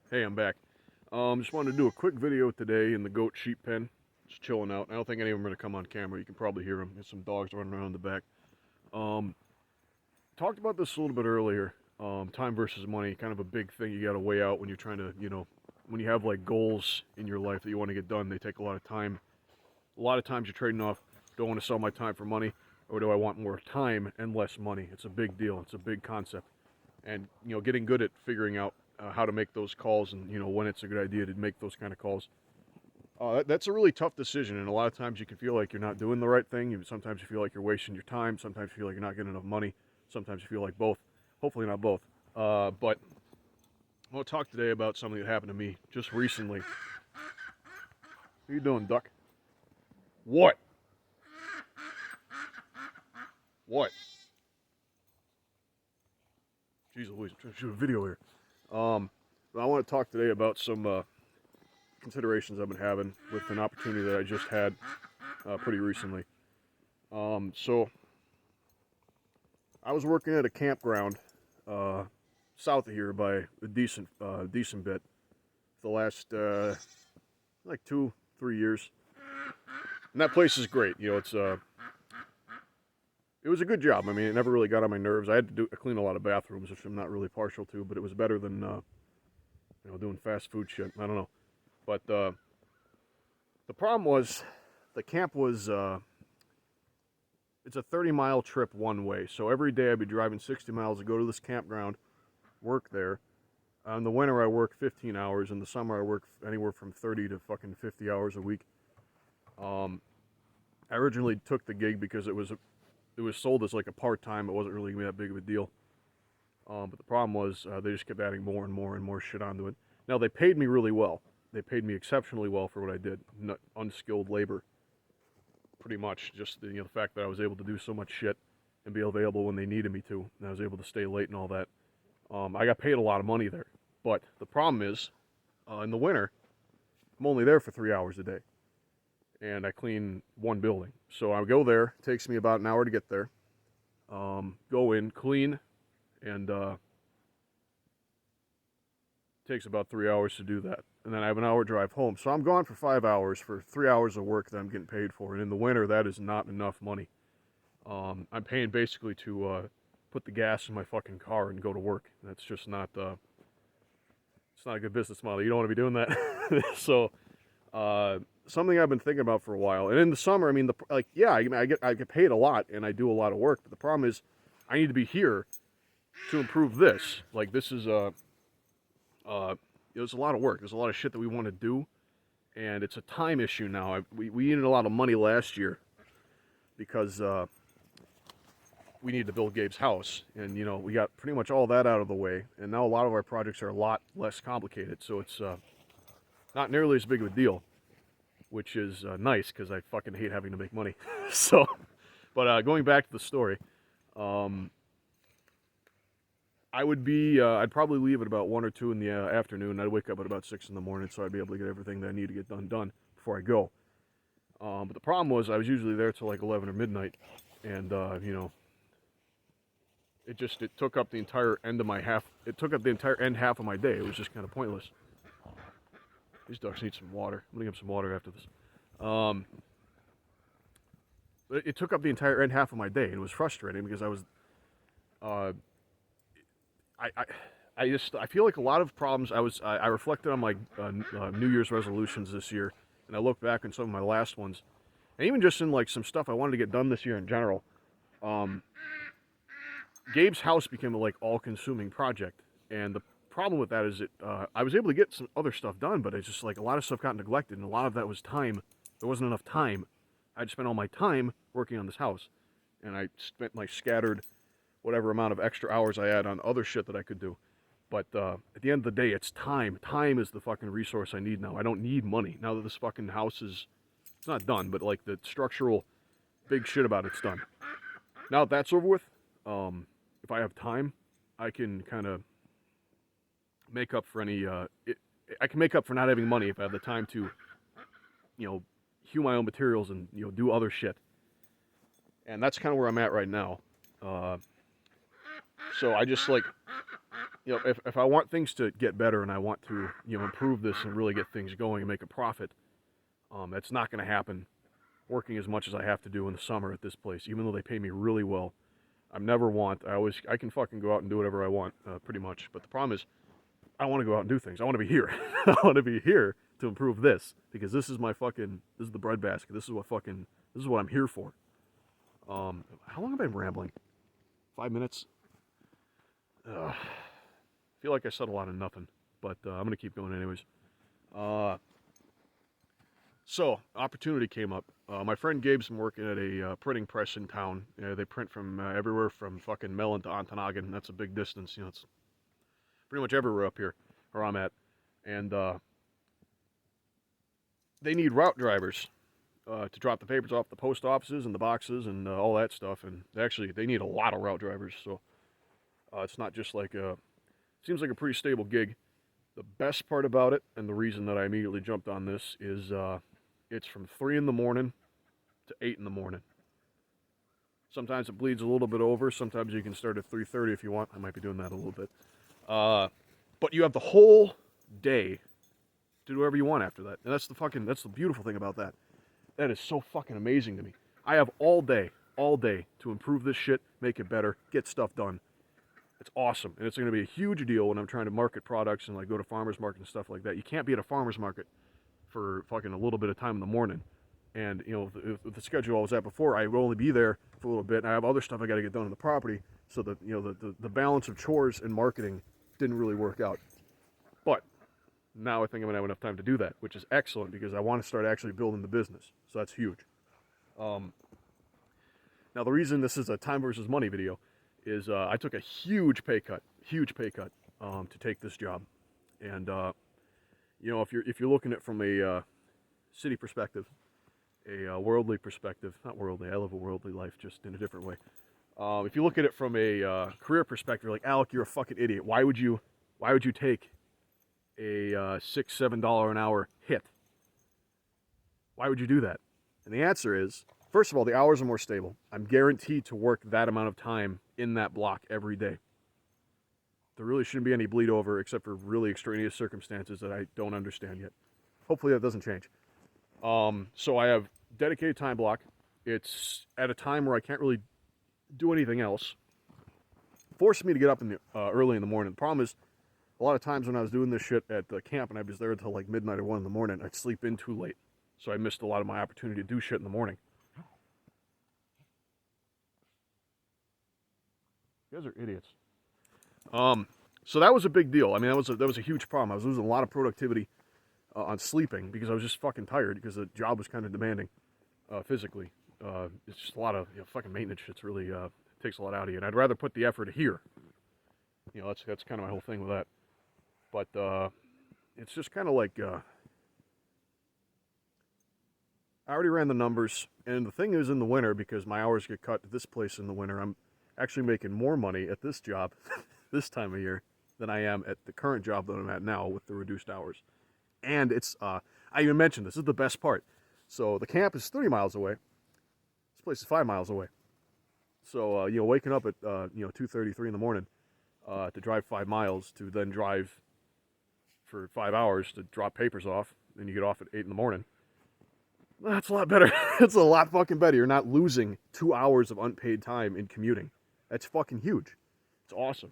Hey, I'm back. Just wanted to do a quick video today in the goat sheep pen. Just chilling out. I don't think any of them are going to come on camera. You can probably hear them. There's some dogs running around the back. Um, Talked about this a little bit earlier. Time versus money, kind of a big thing you got to weigh out when you're trying to, when you have like goals in your life that you want to get done. They take a lot of time. A lot of times you're trading off, do I want to sell my time for money, or do I want more time and less money? It's a big deal. It's a big concept. And, getting good at figuring out how to make those calls and, when it's a good idea to make those kind of calls. That's a really tough decision, and a lot of times you can feel like you're not doing the right thing. Sometimes you feel like you're wasting your time. Sometimes you feel like you're not getting enough money. Sometimes you feel like both. Hopefully not both. But I want to talk today about something that happened to me just recently. What are you doing, duck? What? What? Jeez Louise, I'm trying to shoot a video here. I want to talk today about some considerations I've been having with an opportunity that I just had pretty recently. So I was working at a campground south of here by a decent bit for the last like 2-3 years, and that place is great. It was a good job. I mean, it never really got on my nerves. I had to clean a lot of bathrooms, which I'm not really partial to, but it was better than doing fast food shit. I don't know, but the problem was the camp was it's a 30-mile trip one way. So every day I'd be driving 60 miles to go to this campground, work there. In the winter I work 15 hours. In the summer I work anywhere from 30 to fucking 50 hours a week. I originally took the gig because it was sold as like a part-time. It wasn't really gonna be that big of a deal. But the problem was they just kept adding more and more and more shit onto it. Now they paid me really well. They paid me exceptionally well for what I did. Unskilled labor, pretty much. Just the fact that I was able to do so much shit and be available when they needed me to, and I was able to stay late and all that. I got paid a lot of money there. But the problem is, in the winter, I'm only there for 3 hours a day, and I clean one building. So I go there. It takes me about an hour to get there. Go in, clean, and takes about 3 hours to do that. And then I have an hour drive home. So I'm gone for 5 hours for 3 hours of work that I'm getting paid for. And in the winter, that is not enough money. I'm paying basically to put the gas in my fucking car and go to work. That's just not, it's not a good business model. You don't want to be doing that. So, something I've been thinking about for a while. And in the summer, I mean, I get paid a lot and I do a lot of work. But the problem is, I need to be here to improve this. Like, this is it was a lot of work. There's a lot of shit that we want to do, and it's a time issue now. We needed a lot of money last year because we needed to build Gabe's house, and we got pretty much all that out of the way, and now a lot of our projects are a lot less complicated, so it's not nearly as big of a deal, which is nice because I fucking hate having to make money. So, but going back to the story. I'd probably leave at about 1 or 2 in the afternoon. I'd wake up at about 6 in the morning, so I'd be able to get everything that I need to get done before I go. But the problem was I was usually there till like 11 or midnight, and it took up the entire end of my half. It took up the entire end half of my day. It was just kind of pointless. These ducks need some water. I'm gonna get some water after this. It took up the entire end half of my day, and it was frustrating because I was. I feel like a lot of problems. I reflected on my New Year's resolutions this year, and I looked back on some of my last ones, and even just in like some stuff I wanted to get done this year in general. Gabe's house became a like all-consuming project, and the problem with that is I was able to get some other stuff done, but it's just like a lot of stuff got neglected, and a lot of that was time. There wasn't enough time. I'd spent all my time working on this house, and I spent like scattered whatever amount of extra hours I had on other shit that I could do. But at the end of the day, it's time. Time is the fucking resource I need now. I don't need money. Now that this fucking house it's not done, but like the structural big shit about it's done. Now that that's over with, if I have time, I can kind of make up for I can make up for not having money if I have the time to, hew my own materials and, do other shit. And that's kind of where I'm at right now. So I just like you know, if I want things to get better and I want to, you know, improve this and really get things going and make a profit, that's not going to happen working as much as I have to do in the summer at this place, even though they pay me really well. I I can fucking go out and do whatever I want, pretty much. But the problem is, I want to go out and do things. I want to be here. I want to be here to improve this, because this is this is the breadbasket. This is what I'm here for. How long have I been rambling? 5 minutes? I feel like I said a lot of nothing, but I'm going to keep going anyways. So, opportunity came up. My friend Gabe's been working at a printing press in town. They print from everywhere from fucking Mellon to Ontonagon. That's a big distance. You know, it's pretty much everywhere up here where I'm at. And they need route drivers to drop the papers off the post offices and the boxes and all that stuff. And they need a lot of route drivers. So it's not just like seems like a pretty stable gig. The best part about it, and the reason that I immediately jumped on this, is it's from 3 in the morning to 8 in the morning. Sometimes it bleeds a little bit over. Sometimes you can start at 3:30 if you want. I might be doing that a little bit. But you have the whole day to do whatever you want after that. And that's the beautiful thing about that. That is so fucking amazing to me. I have all day to improve this shit, make it better, get stuff done. It's awesome. And it's going to be a huge deal when I'm trying to market products and like go to farmers market and stuff like that. You can't be at a farmers market for fucking a little bit of time in the morning. And, you know, with the schedule I was at before, I would only be there for a little bit, and I have other stuff I got to get done on the property, so that, you know, the balance of chores and marketing didn't really work out. But now I think I'm going to have enough time to do that, which is excellent, because I want to start actually building the business. So that's huge. Now, the reason this is a time versus money video is I took a huge pay cut to take this job. And, you know, if you're looking at it from a city perspective, a worldly perspective, not worldly, I live a worldly life just in a different way. If you look at it from a career perspective, you're like, Alec, you're a fucking idiot. Why would you take a $6-7 an hour hit? Why would you do that? And the answer is, first of all, the hours are more stable. I'm guaranteed to work that amount of time in that block every day. There really shouldn't be any bleed over, except for really extraneous circumstances that I don't understand yet. Hopefully that doesn't change. So I have dedicated time block. It's at a time where I can't really do anything else. Forced me to get up early in the morning. The problem is, a lot of times when I was doing this shit at the camp and I was there until like midnight or 1 in the morning, I'd sleep in too late. So I missed a lot of my opportunity to do shit in the morning. You guys are idiots. So that was a big deal. I mean, that was a huge problem. I was losing a lot of productivity on sleeping because I was just fucking tired, because the job was kind of demanding physically. It's just a lot of, you know, fucking maintenance shit's really takes a lot out of you, and I'd rather put the effort here. You know, that's kind of my whole thing with that. But it's just kind of like I already ran the numbers, and the thing is, in the winter, because my hours get cut at this place in the winter, I'm actually making more money at this job this time of year than I am at the current job that I'm at now with the reduced hours. And it's, I even mentioned this is the best part. So the camp is 30 miles away. This place is 5 miles away. So, you know, waking up at, 2:33 in the morning to drive 5 miles, to then drive for 5 hours to drop papers off, then you get off at 8 in the morning. That's a lot better. It's a lot fucking better. You're not losing 2 hours of unpaid time in commuting. That's fucking huge. It's awesome.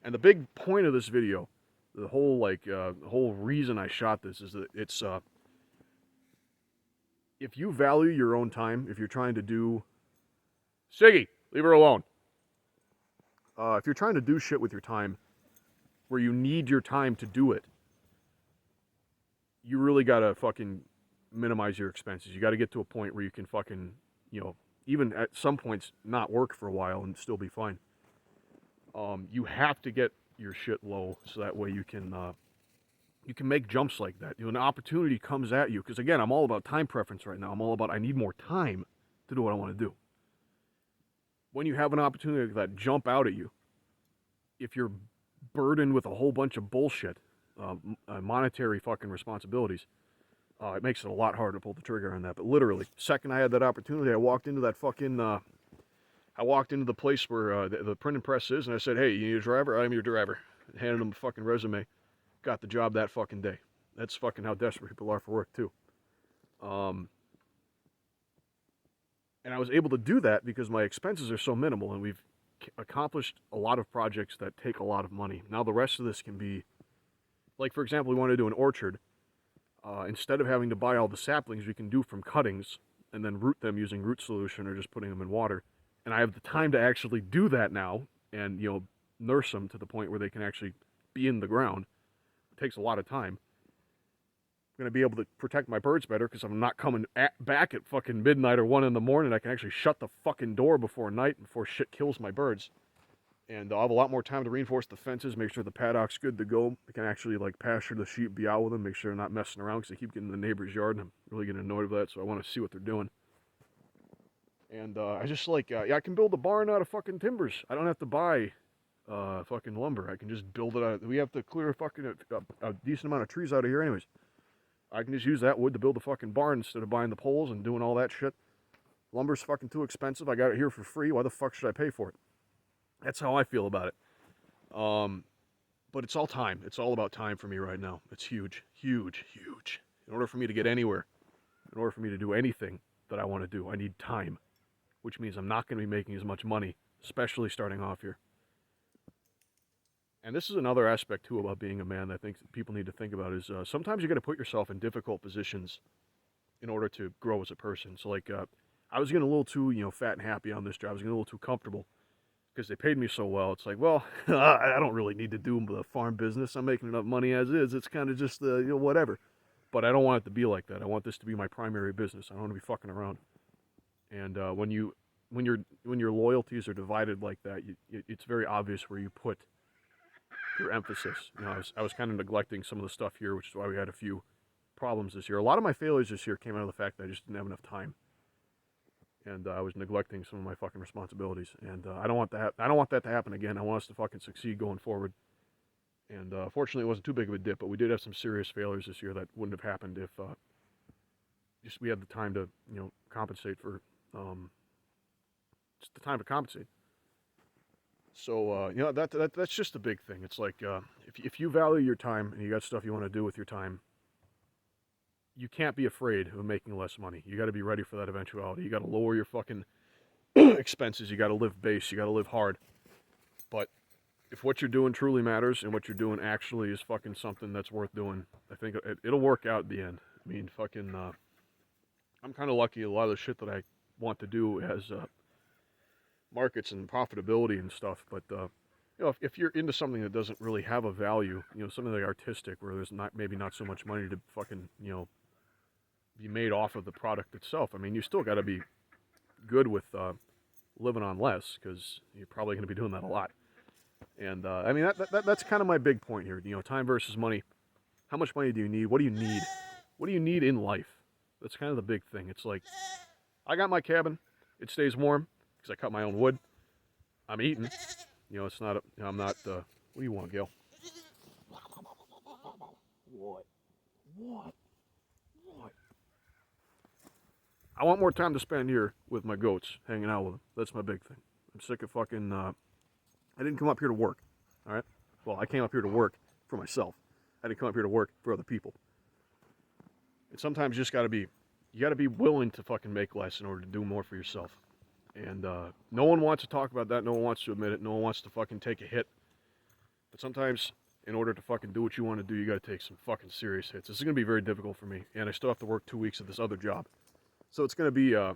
And the big point of this video, the whole reason I shot this, is that it's, if you value your own time, if you're trying to do, Siggy, leave her alone. If you're trying to do shit with your time, where you need your time to do it, you really gotta fucking minimize your expenses. You gotta get to a point where you can fucking, you know, even at some points not work for a while and still be fine. You have to get your shit low, so that way you can make jumps like that. You know, an opportunity comes at you, because again, I'm all about time preference right now. I'm all about, I need more time to do what I want to do. When you have an opportunity that jump out at you, if you're burdened with a whole bunch of bullshit, monetary fucking responsibilities, it makes it a lot harder to pull the trigger on that. But literally, second I had that opportunity, I walked into that fucking, I walked into the place where the printing press is, and I said, hey, you need a driver? I'm your driver. handed them a fucking resume, got the job that fucking day. That's fucking how desperate people are for work too. And I was able to do that because my expenses are so minimal, and we've accomplished a lot of projects that take a lot of money. Now the rest of this can be, like for example, we want to do an orchard. Instead of having to buy all the saplings, we can do from cuttings and then root them using root solution or just putting them in water. And I have the time to actually do that now and, nurse them to the point where they can actually be in the ground. It takes a lot of time. I'm going to be able to protect my birds better because I'm not coming back at fucking midnight or 1 in the morning. I can actually shut the fucking door before night, before shit kills my birds. And I'll have a lot more time to reinforce the fences, make sure the paddock's good to go. I can actually, pasture the sheep, be out with them, make sure they're not messing around because they keep getting in the neighbor's yard, and I'm really getting annoyed with that, so I want to see what they're doing. And I just, I can build a barn out of fucking timbers. I don't have to buy fucking lumber. I can just build it out. We have to clear a decent amount of trees out of here anyways. I can just use that wood to build a fucking barn instead of buying the poles and doing all that shit. Lumber's fucking too expensive. I got it here for free. Why the fuck should I pay for it? That's how I feel about it. But it's all time. It's all about time for me right now. It's huge, huge, huge. In order for me to get anywhere, in order for me to do anything that I want to do, I need time, which means I'm not going to be making as much money, especially starting off here. And this is another aspect, too, about being a man that I think people need to think about is sometimes you got to put yourself in difficult positions in order to grow as a person. So, I was getting a little too, fat and happy on this job. I was getting a little too comfortable because they paid me so well. It's like, well, I don't really need to do the farm business. I'm making enough money as is. It's kind of just, whatever. But I don't want it to be like that. I want this to be my primary business. I don't want to be fucking around. And when your loyalties are divided like that, it's very obvious where you put your emphasis. I was kind of neglecting some of the stuff here, which is why we had a few problems this year. A lot of my failures this year came out of the fact that I just didn't have enough time, and I was neglecting some of my fucking responsibilities. And I don't want that. I don't want that to happen again. I want us to fucking succeed going forward. And fortunately, it wasn't too big of a dip, but we did have some serious failures this year that wouldn't have happened if just we had the time to compensate for just the time to compensate. So, that's just a big thing. It's like, if you value your time and you got stuff you want to do with your time, you can't be afraid of making less money. You got to be ready for that eventuality. You got to lower your fucking expenses. You got to live base. You got to live hard. But if what you're doing truly matters and what you're doing actually is fucking something that's worth doing, I think it'll work out at the end. I mean, fucking, I'm kind of lucky. A lot of the shit that I want to do has markets and profitability and stuff, but if you're into something that doesn't really have a value, something like artistic where there's maybe not so much money to fucking be made off of the product itself. I mean, you still got to be good with living on less because you're probably going to be doing that a lot. And I mean that's kind of my big point here. Time versus money. How much money do you need? What do you need? What do you need in life? That's kind of the big thing. It's like I got my cabin. It stays warm because I cut my own wood. I'm eating. It's not. I'm not. What do you want, Gail? What? I want more time to spend here with my goats, hanging out with them. That's my big thing. I'm sick of fucking. I didn't come up here to work. All right. Well, I came up here to work for myself. I didn't come up here to work for other people. And sometimes you got to be willing to fucking make less in order to do more for yourself. And no one wants to talk about that. No one wants to admit it. No one wants to fucking take a hit. But sometimes, in order to fucking do what you want to do, you got to take some fucking serious hits. This is going to be very difficult for me, and I still have to work 2 weeks at this other job. So it's going to be a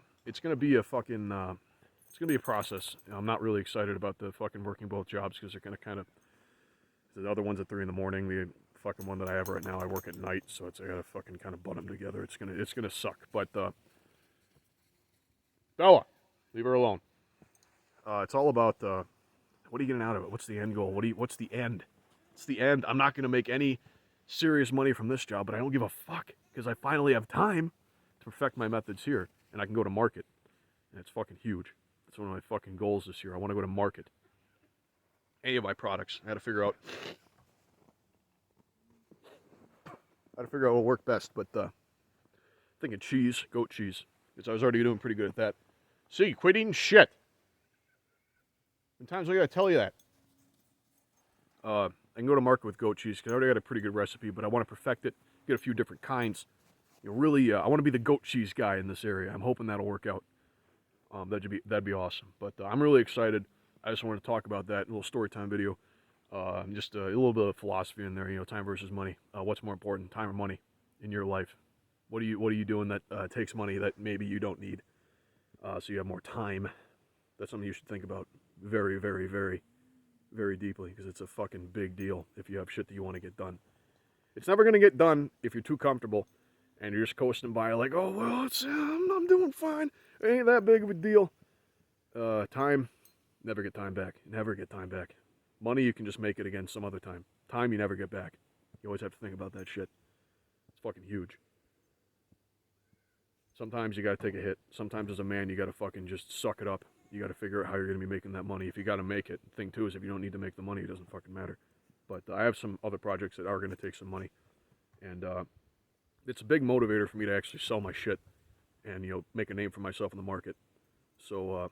process. I'm not really excited about the fucking working both jobs because they're going to kind of. The other one's at 3 in the morning. The fucking one that I have right now, I work at night, so I got to fucking kind of butt them together. It's gonna suck. But Bella. Leave her alone. It's all about what are you getting out of it? What's the end goal? What's the end? It's the end. I'm not going to make any serious money from this job, but I don't give a fuck because I finally have time to perfect my methods here, and I can go to market, and it's fucking huge. That's one of my fucking goals this year. I want to go to market. Any of my products. I had to figure out what will work best, but thinking cheese, goat cheese, because I was already doing pretty good at that. See, quit eating shit. How many times I gotta tell you that? I can go to market with goat cheese because I already got a pretty good recipe, but I want to perfect it, get a few different kinds. You know, really, I want to be the goat cheese guy in this area. I'm hoping that'll work out. That'd be awesome. But I'm really excited. I just wanted to talk about that, a little story time video. Just a little bit of philosophy in there. You know, time versus money. What's more important, time or money, in your life? What are you doing that takes money that maybe you don't need? So you have more time. That's something you should think about very, very, very, very deeply, because it's a fucking big deal if you have shit that you want to get done. It's never gonna get done if you're too comfortable and you're just coasting by like, oh well, I'm doing fine. It ain't that big of a deal. Time, never get time back. Never get time back. Money, you can just make it again some other time. Time, you never get back. You always have to think about that shit. It's fucking huge. Sometimes you gotta take a hit. Sometimes as a man, you gotta fucking just suck it up. You gotta figure out how you're gonna be making that money. If you gotta make it, the thing too is if you don't need to make the money, it doesn't fucking matter. But I have some other projects that are gonna take some money, and it's a big motivator for me to actually sell my shit and, you know, make a name for myself in the market. So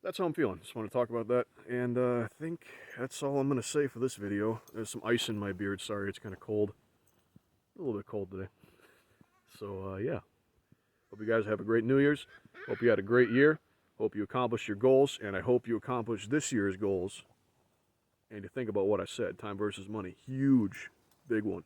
that's how I'm feeling. Just want to talk about that, and I think that's all I'm gonna say for this video. There's some ice in my beard. Sorry, it's kind of cold. A little bit cold today. So yeah. Hope you guys have a great New Year's. Hope you had a great year. Hope you accomplished your goals, and I hope you accomplish this year's goals. And you think about what I said, time versus money. Huge, big one.